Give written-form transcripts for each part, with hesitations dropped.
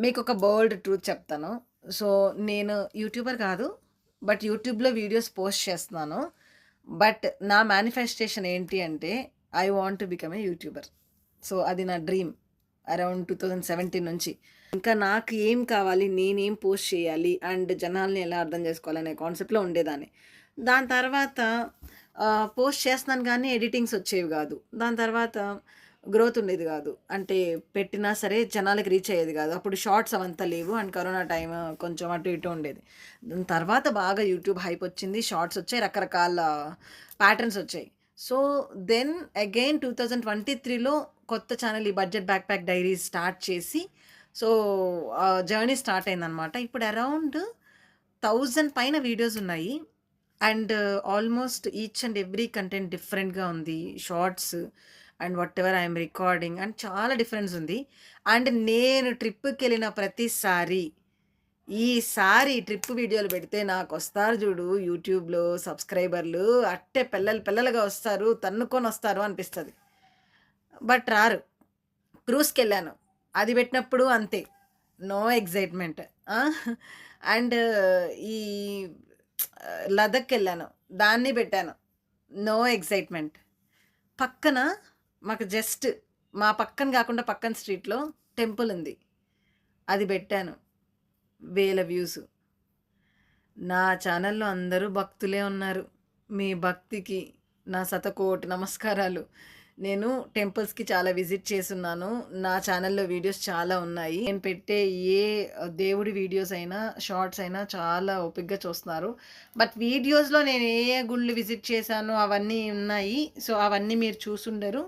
మీకొక బోల్డ్ ట్రూత్ చెప్తాను. సో, నేను యూట్యూబర్ కాదు. బట్ యూట్యూబ్‌లో వీడియోస్ పోస్ట్ చేస్తున్నాను. బట్ నా మేనిఫెస్టేషన్ ఏంటి అంటే, I want to become a YouTuber. So, అది నా డ్రీమ్. అరౌండ్ 2017 నుంచి. ఇంకా నాకు ఏం కావాలి, నేనేం పోస్ట్ చేయాలి అండ్ జనాల్ని ఎలా అర్థం చేసుకోవాలనే కాన్సెప్ట్‌లో ఉండేదాన్ని. దాని తర్వాత పోస్ట్ చేస్తున్నాను గానీ ఎడిటింగ్స్ వచ్చేవి గాదు. దాని తర్వాత గ్రోత్ ఉండేది గాదు. అంటే పెట్టినా సరే జనాలకి రీచ్ అయ్యేది గాదు. అప్పుడు షార్ట్స్ అవంతా లేవు అండ్ కరోనా టైమ్ కొంచెం అటు ఇటు ఉండేది. దాని తర్వాత బాగా యూట్యూబ్ హైప్ వచ్చింది. షార్ట్స్ వచ్చాయి. రకరకాల ప్యాటర్న్స్ వచ్చాయి. సో, దెన్ అగైన్ 2023లో కొత్త ఛానెల్ ఈ budget backpack diaries start చేసి సో, జర్నీ స్టార్ట్ అయిందనమాట. ఇప్పుడు అరౌండ్ 1000 పైన వీడియోస్ ఉన్నాయి. And almost each and every content డిఫరెంట్‌గా ఉంది. Shorts and whatever I am recording and చాలా డిఫరెన్స్ ఉంది. అండ్ నేను ట్రిప్‌కెళ్ళిన ప్రతిసారి, ఈసారి ట్రిప్ వీడియోలు పెడితే నాకొస్తారు జూడు యూట్యూబ్‌లో సబ్‌స్క్రైబర్లు అట్టే పెల్లలు పెల్లలుగా వస్తారు. తన్నుకొనొస్తారు అనిపిస్తది. బట్ రారు. క్రూజ్‌కెళ్ళాను. అది పెట్టినప్పుడు అంతే. No excitement. ఆ! అండ్ ఈ లదఖ్‌కెళ్ళాను. దాన్ని పెట్టాను. No excitement. పక్కన మాకు జస్ట్ మా పక్కన గాకుండా పక్కన స్ట్రీట్‌లో టెంపుల్ ఉంది. అది పెట్టాను. వేల వ్యూస్. నా ఛానల్‌లో అందరూ భక్తులే ఉన్నారు. మీ భక్తికి నా శతకోటి నమస్కారాలు. నేను టెంపుల్స్‌కి చాలా విజిట్ చేసున్నాను. నా ఛానల్‌లో వీడియోస్ చాలా ఉన్నాయి. నేను పెట్టే ఏ దేవుడి వీడియోస్ అయినా, షార్ట్స్ అయినా చాలా ఓపికగా చూస్తున్నారు. బట్ వీడియోస్‌లో నేను ఏ ఏ గుళ్ళు విజిట్ చేశానో అవన్నీ ఉన్నాయి. సో, అవన్నీ మీరు చూసుండరు.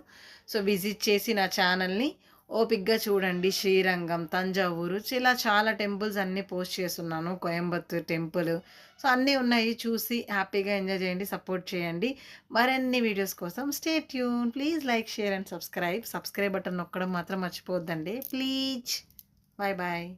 సో, విజిట్ చేసి నా ఛానల్‌ని ఓపికగా చూడండి. శ్రీరంగం, తంజావూరు ఇలా చాలా టెంపుల్స్ అన్నీ పోస్ట్ చేసున్నాను. కోయంబత్తూర్ టెంపుల్. సో, అన్నీ ఉన్నాయి. చూసి హ్యాపీగా ఎంజాయ్ చేయండి. సపోర్ట్ చేయండి. మరిన్ని వీడియోస్ కోసం stay tune. Please like, share and subscribe. Subscribe button నొక్కడం మాత్రం మర్చిపోవద్దండి. ప్లీజ్. Bye bye.